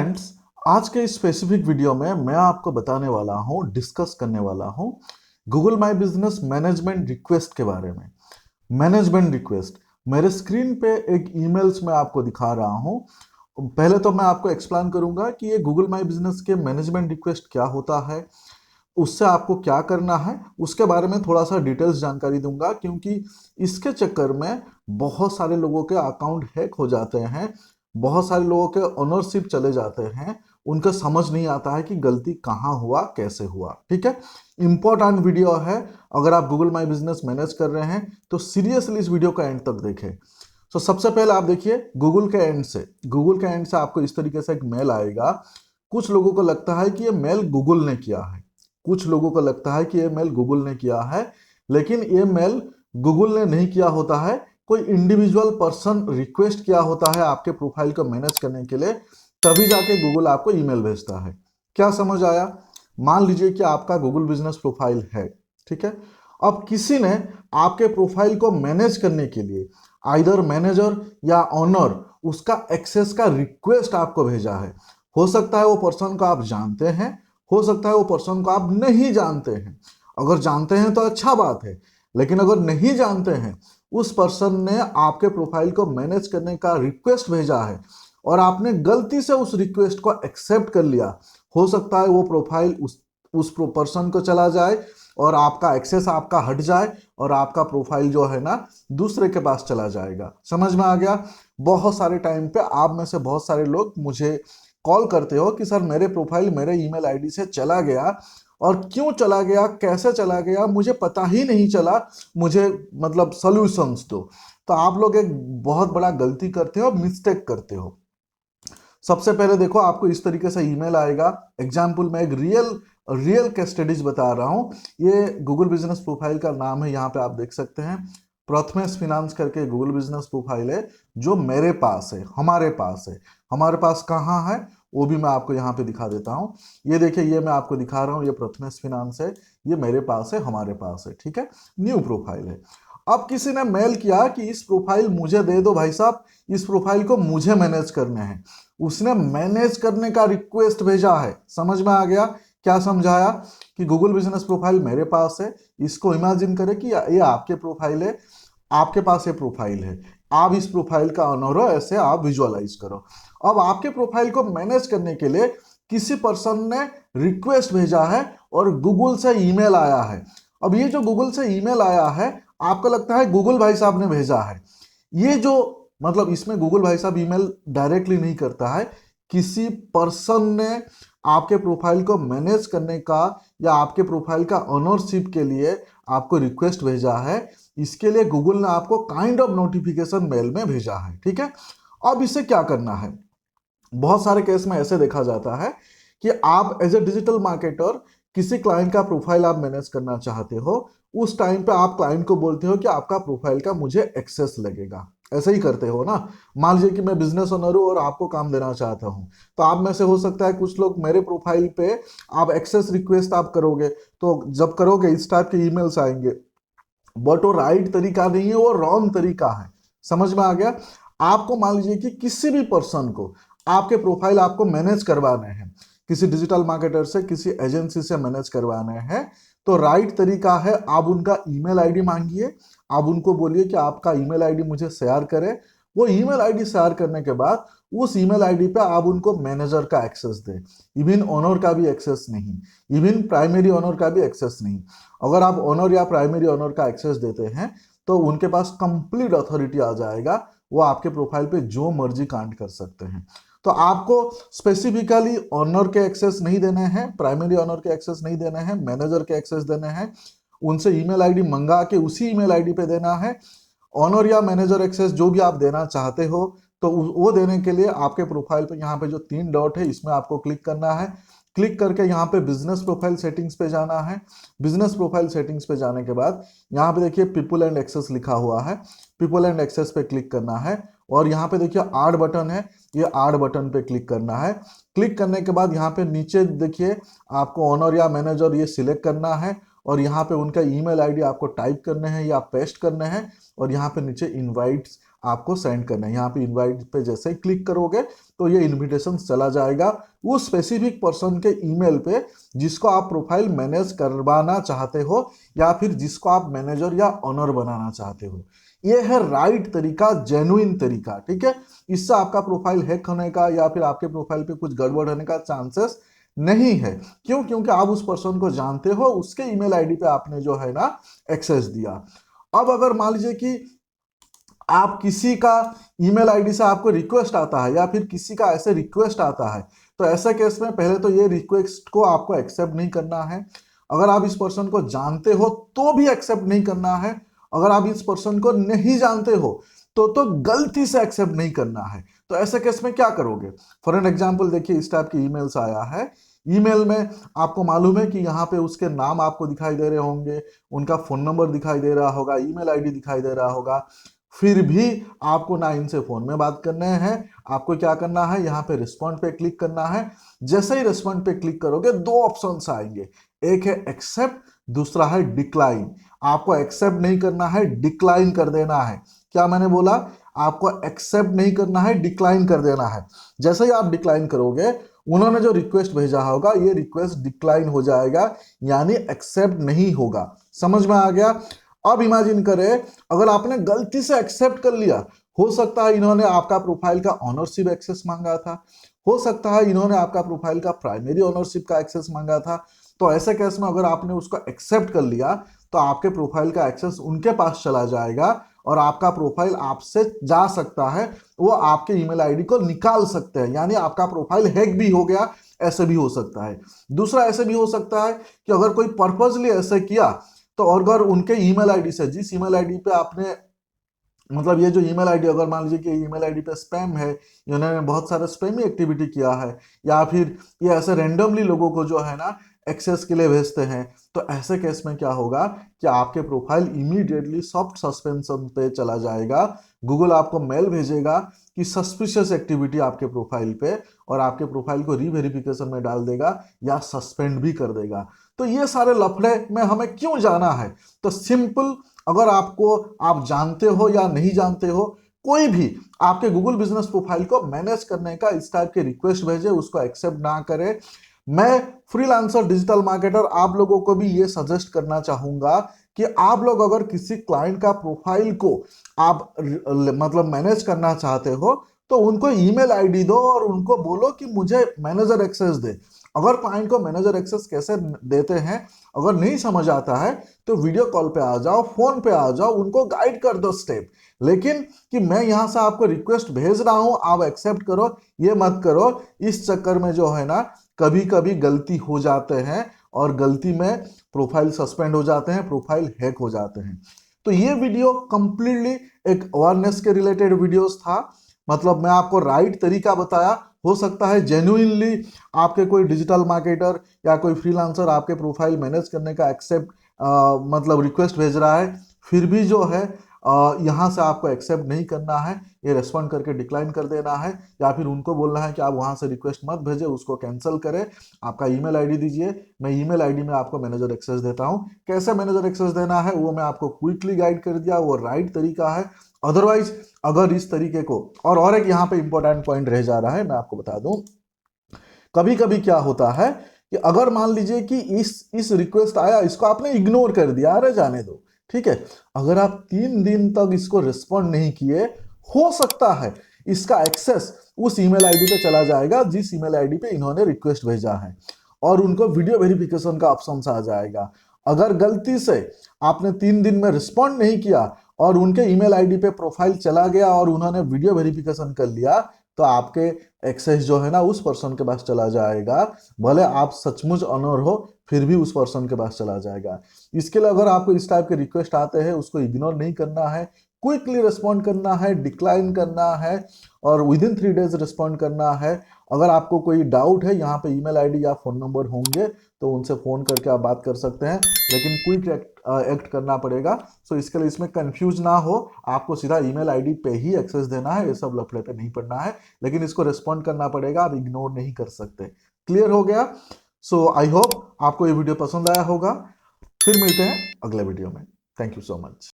Friends, आज के इस स्पेसिफिक वीडियो में मैं आपको बताने वाला हूं, डिस्कस करने वाला हूं Google my business management request के बारे में। मैनेजमेंट रिक्वेस्ट मेरे स्क्रीन पे एक ईमेल्स में आपको दिखा रहा हूं। पहले तो मैं आपको एक्सप्लेन करूंगा कि ये गूगल माई बिजनेस के मैनेजमेंट रिक्वेस्ट क्या होता है, उससे आपको क्या करना है, उसके बारे में थोड़ा सा डिटेल्स जानकारी दूंगा, क्योंकि इसके चक्कर में बहुत सारे लोगों के अकाउंट हैक हो जाते हैं, बहुत सारे लोगों के ओनरशिप चले जाते हैं, उनका समझ नहीं आता है कि गलती कहाँ हुआ, कैसे हुआ। ठीक है, इंपॉर्टेंट वीडियो है। अगर आप गूगल माई बिजनेस मैनेज कर रहे हैं तो सीरियसली इस वीडियो का एंड तक देखें। तो सबसे पहले आप देखिए गूगल के एंड से आपको इस तरीके से एक मेल आएगा। कुछ लोगों को लगता है कि ये मेल गूगल ने किया है, कुछ लोगों को लगता है कि ये मेल गूगल ने किया है, लेकिन ये मेल गूगल ने नहीं किया होता है। कोई इंडिविजुअल पर्सन रिक्वेस्ट किया होता है आपके प्रोफाइल को मैनेज करने के लिए, तभी जाके गूगल आपको ईमेल भेजता है। क्या समझ आया? मान लीजिए कि आपका गूगल बिजनेस प्रोफाइल है, ठीक है। अब किसी ने आपके प्रोफाइल को मैनेज करने के लिए आइदर मैनेजर या ऑनर उसका एक्सेस का रिक्वेस्ट आपको भेजा है। हो सकता है वो पर्सन को आप जानते हैं, हो सकता है वो पर्सन को आप नहीं जानते हैं। अगर जानते हैं तो अच्छा बात है, लेकिन अगर नहीं जानते हैं, उस पर्सन ने आपके प्रोफाइल को मैनेज करने का रिक्वेस्ट भेजा है और आपने गलती से उस रिक्वेस्ट को एक्सेप्ट कर लिया, हो सकता है वो प्रोफाइल उस पर्सन को चला जाए और आपका एक्सेस आपका हट जाए और आपका प्रोफाइल जो है ना दूसरे के पास चला जाएगा। समझ में आ गया? बहुत सारे टाइम पे आप में से बहुत सारे लोग मुझे कॉल करते हो कि सर मेरे प्रोफाइल मेरे ईमेल आईडी से चला गया, और क्यों चला गया, कैसे चला गया, मुझे पता ही नहीं चला, मुझे मतलब सॉल्यूशंस दो। तो आप लोग एक बहुत बड़ा गलती करते हो, मिस्टेक करते हो। सबसे पहले देखो, आपको इस तरीके से ईमेल आएगा। एग्जाम्पल मैं एक रियल केस स्टडीज बता रहा हूँ। ये गूगल बिजनेस प्रोफाइल का नाम है, यहाँ पे आप देख सकते हैं प्रथमेश फिनांस करके गूगल बिजनेस प्रोफाइल है, जो मेरे पास है, हमारे पास है। हमारे पास कहाँ है वो भी मैं आपको यहाँ पे दिखा देता हूँ। ये देखिए, ये मैं आपको दिखा रहा हूँ, ये प्रथमेश फिनांस है, ये मेरे पास है, हमारे पास है। ठीक है, न्यू प्रोफाइल है। अब किसी ने मेल किया कि इस प्रोफाइल मुझे दे दो भाई साहब, इस प्रोफाइल को मुझे मैनेज करने हैं। उसने मैनेज करने का रिक्वेस्ट भेजा है। समझ में आ गया? क्या समझाया कि गूगल बिजनेस प्रोफाइल मेरे पास है, इसको इमेजिन करें कि ये आपके प्रोफाइल है, आपके पास ये प्रोफाइल है, आप इस प्रोफाइल का ऑनर हो, ऐसे आप विजुअलाइज करो। अब आपके प्रोफाइल को मैनेज करने के लिए किसी पर्सन ने रिक्वेस्ट भेजा है और गूगल से ईमेल आया है। अब ये जो गूगल से ईमेल आया है, आपको लगता है गूगल भाई साहब ने भेजा है। ये जो मतलब इसमें गूगल भाई साहब ईमेल डायरेक्टली नहीं करता है, किसी पर्सन ने आपके प्रोफाइल को मैनेज करने का या आपके प्रोफाइल का ओनरशिप के लिए आपको रिक्वेस्ट भेजा है। इसके लिए गूगल ने आपको काइंड ऑफ नोटिफिकेशन मेल में भेजा है। ठीक है, अब इसे क्या करना है? बहुत सारे केस में ऐसे देखा जाता है कि आप एज ए डिजिटल मार्केटर किसी क्लाइंट का प्रोफाइल आप मैनेज करना चाहते हो, उस टाइम पे आप क्लाइंट को बोलते हो कि आपका प्रोफाइल का मुझे एक्सेस लगेगा। ऐसे ही करते हो ना। मान लीजिए कि मैं बिजनेस ओनर हूं और आपको काम देना चाहता हूं, तो आप में से हो सकता है कुछ लोग मेरे प्रोफाइल पे आप एक्सेस रिक्वेस्ट आप करोगे, तो जब करोगे इस टाइप के ईमेल्स आएंगे। बट वो राइट तरीका नहीं है, वो रॉन्ग तरीका है। समझ में आ गया? आपको मान लीजिए कि किसी भी पर्सन को आपके प्रोफाइल आपको मैनेज करवाने हैं, किसी डिजिटल मार्केटर से, किसी एजेंसी से मैनेज करवाने हैं, तो राइट तरीका है आप उनका ईमेल आईडी मांगिए। आप उनको बोलिए कि आपका ईमेल आईडी मुझे शेयर करें। वो ईमेल आईडी शेयर करने के बाद उस ईमेल आईडी पे आप उनको मैनेजर का एक्सेस दें। इवन ओनर का भी एक्सेस नहीं, इवन प्राइमरी ओनर का भी एक्सेस नहीं। अगर आप ओनर या प्राइमरी ओनर का एक्सेस देते हैं तो उनके पास कंप्लीट अथॉरिटी आ जाएगा, वो आपके प्रोफाइल पे जो मर्जी कांड कर सकते हैं। तो आपको स्पेसिफिकली ऑनर के एक्सेस नहीं देने हैं, प्राइमरी ऑनर के एक्सेस नहीं देने हैं, मैनेजर के एक्सेस देने हैं। उनसे ईमेल आईडी मंगा के उसी ईमेल आईडी पे देना है। ऑनर या मैनेजर एक्सेस जो भी आप देना चाहते हो, तो वो देने के लिए आपके प्रोफाइल पे यहाँ पे जो 3 डॉट है, इसमें आपको क्लिक करना है। क्लिक करके यहाँ पे बिजनेस प्रोफाइल सेटिंग्स पे जाना है। बिजनेस प्रोफाइल सेटिंग्स पे जाने के बाद यहाँ पे देखिए पीपल एंड एक्सेस लिखा हुआ है, पीपल एंड एक्सेस पे क्लिक करना है। और यहाँ पे देखिए आड बटन है, ये आड बटन पे क्लिक करना है। क्लिक करने के बाद यहाँ पे नीचे देखिए आपको ऑनर या मैनेजर ये सिलेक्ट करना है, और यहाँ पे उनका ईमेल आईडी आपको टाइप करने हैं या पेस्ट करने हैं, और यहाँ पे नीचे इनवाइट्स आपको सेंड करना है। यहाँ पे इनवाइट पे जैसे ही क्लिक करोगे तो ये इनविटेशन चला जाएगा वो स्पेसिफिक पर्सन के ईमेल पे जिसको आप प्रोफाइल मैनेज करवाना चाहते हो या फिर जिसको आप मैनेजर या ऑनर बनाना चाहते हो। ये है राइट तरीका, जेन्युइन तरीका, ठीक है। इससे आपका प्रोफाइल हैक होने का या फिर आपके प्रोफाइल पे कुछ गड़बड़ होने का चांसेस नहीं है। क्यों? क्योंकि आप उस पर्सन को जानते हो, उसके ईमेल आईडी पे आपने जो है ना एक्सेस दिया। अब अगर मान लीजिए कि आप किसी का ईमेल आईडी से आपको रिक्वेस्ट आता है या फिर किसी का ऐसे रिक्वेस्ट आता है, तो ऐसे केस में पहले तो ये रिक्वेस्ट को आपको एक्सेप्ट नहीं करना है। अगर आप इस पर्सन को जानते हो तो भी एक्सेप्ट नहीं करना है। अगर आप इस पर्सन को नहीं जानते हो तो गलती से एक्सेप्ट नहीं करना है। तो ऐसे केस में क्या करोगे? फॉर एन एग्जाम्पल देखिए, इस टाइप की ईमेल्स आया है। ईमेल में आपको मालूम है कि यहाँ पे उसके नाम आपको दिखाई दे रहे होंगे, उनका फोन नंबर दिखाई दे रहा होगा, ईमेल आईडी दिखाई दे रहा होगा। फिर भी आपको ना इनसे फोन में बात करने हैं। आपको क्या करना है, यहाँ पे रिस्पॉन्ड पे क्लिक करना है। जैसे ही रिस्पॉन्ड पे क्लिक करोगे दो ऑप्शंस आएंगे, एक है एक्सेप्ट, दूसरा है डिक्लाइन। आपको एक्सेप्ट नहीं करना है, डिक्लाइन कर देना है। क्या मैंने बोला? आपको एक्सेप्ट नहीं करना है, डिक्लाइन कर देना है। जैसे ही आप डिक्लाइन करोगे, उन्होंने जो रिक्वेस्ट भेजा होगा ये रिक्वेस्ट डिक्लाइन हो जाएगा, यानी एक्सेप्ट नहीं होगा। समझ में आ गया? अब इमेजिन करें अगर आपने गलती से एक्सेप्ट कर लिया, हो सकता है इन्होंने आपका प्रोफाइल का ऑनरशिप एक्सेस मांगा था, हो सकता है इन्होंने आपका प्रोफाइल का प्राइमरी ऑनरशिप का एक्सेस मांगा था। तो ऐसे केस में अगर आपने उसको एक्सेप्ट कर लिया तो आपके प्रोफाइल का एक्सेस उनके पास चला जाएगा और आपका प्रोफाइल आपसे जा सकता है। वो आपके ईमेल आईडी को निकाल सकते हैं, यानी आपका प्रोफाइल हैक भी हो गया। ऐसे भी हो सकता है। दूसरा ऐसे भी हो सकता है कि अगर कोई पर्पजली ऐसे किया, तो अगर उनके ईमेल आईडी से, जिस ईमेल आईडी पे आपने, मतलब ये जो ईमेल आईडी, अगर मान लीजिए कि ईमेल आईडी पे स्पैम है, इन्होंने बहुत सारा स्पैमी एक्टिविटी किया है, या फिर ये ऐसे रेंडमली लोगों को जो है ना एक्सेस के लिए भेजते हैं, तो ऐसे केस में क्या होगा कि आपके प्रोफाइल इमीडिएटली सॉफ्ट सस्पेंशन पे चला जाएगा। गूगल आपको मेल भेजेगा कि सस्पिशियस एक्टिविटी आपके प्रोफाइल पे, और आपके प्रोफाइल को रीवेरिफिकेशन में डाल देगा या सस्पेंड भी कर देगा। तो ये सारे लफड़े में हमें क्यों जाना है? तो सिंपल, अगर आपको, आप जानते हो या नहीं जानते हो, कोई भी आपके गूगल बिजनेस प्रोफाइल को मैनेज करने का इस टाइप के रिक्वेस्ट भेजे, उसको एक्सेप्ट ना करे। मैं फ्रीलांसर डिजिटल मार्केटर आप लोगों को भी ये सजेस्ट करना चाहूंगा कि आप लोग अगर किसी क्लाइंट का प्रोफाइल को आप मतलब मैनेज करना चाहते हो, तो उनको ईमेल आईडी दो और उनको बोलो कि मुझे मैनेजर एक्सेस दे। अगर क्लाइंट को मैनेजर एक्सेस कैसे देते हैं अगर नहीं समझ आता है, तो वीडियो कॉल पे आ जाओ, फोन पे आ जाओ, उनको गाइड कर दो स्टेप। लेकिन कि मैं यहां से आपको रिक्वेस्ट भेज रहा हूं, आप एक्सेप्ट करो, ये मत करो। इस चक्कर में जो है ना कभी कभी गलती हो जाते हैं और गलती में प्रोफाइल सस्पेंड हो जाते हैं, प्रोफाइल हैक हो जाते हैं। तो ये वीडियो कंप्लीटली एक अवेयरनेस के रिलेटेड वीडियोस था। मतलब मैं आपको राइट तरीका बताया। हो सकता है जेन्युइनली आपके कोई डिजिटल मार्केटर या कोई फ्रीलांसर आपके प्रोफाइल मैनेज करने का एक्सेप्ट मतलब रिक्वेस्ट भेज रहा है, फिर भी जो है यहाँ से आपको एक्सेप्ट नहीं करना है, ये रेस्पॉन्ड करके डिक्लाइन कर देना है, या फिर उनको बोलना है कि आप वहाँ से रिक्वेस्ट मत भेजें, उसको कैंसिल करें, आपका ईमेल आईडी दीजिए, मैं ईमेल आईडी में आपको मैनेजर एक्सेस देता हूँ। कैसे मैनेजर एक्सेस देना है वो मैं आपको क्विकली गाइड कर दिया, वो राइट तरीका है। अदरवाइज अगर इस तरीके को, और एक यहाँ पे इंपॉर्टेंट पॉइंट रह जा रहा है, मैं आपको बता दूं, कभी कभी क्या होता है कि अगर मान लीजिए कि इस रिक्वेस्ट आया, इसको आपने इग्नोर कर दिया, अरे जाने दो, ठीक है। अगर आप 3 दिन तक इसको रिस्पॉन्ड नहीं किए, हो सकता है इसका एक्सेस उस ईमेल आईडी पे चला जाएगा जिस ईमेल आईडी पे इन्होंने रिक्वेस्ट भेजा है, और उनको वीडियो वेरिफिकेशन का ऑप्शन आ जाएगा। अगर गलती से आपने 3 दिन में रिस्पॉन्ड नहीं किया और उनके ईमेल आईडी पे प्रोफाइल चला गया और उन्होंने वीडियो वेरिफिकेशन कर लिया, तो आपके एक्सेस जो है ना उस पर्सन के पास चला जाएगा। भले आप सचमुच ऑनर हो, फिर भी उस पर्सन के पास चला जाएगा। इसके लिए अगर आपको इस टाइप के रिक्वेस्ट आते हैं, उसको इग्नोर नहीं करना है, क्विकली रिस्पॉन्ड करना है, डिक्लाइन करना है, और विद इन 3 डेज रिस्पॉन्ड करना है। अगर आपको कोई डाउट है, यहाँ पे ईमेल आईडी या फोन नंबर होंगे, तो उनसे फोन करके आप बात कर सकते हैं, लेकिन क्विक एक्ट करना पड़ेगा। सो इसके लिए इसमें कंफ्यूज ना हो, आपको सीधा ईमेल आईडी पे ही एक्सेस देना है, ये सब लफड़े पे नहीं पड़ना है, लेकिन इसको रिस्पॉन्ड करना पड़ेगा, आप इग्नोर नहीं कर सकते। क्लियर हो गया? सो आई होप आपको ये वीडियो पसंद आया होगा। फिर मिलते हैं अगले वीडियो में। Thank you so much.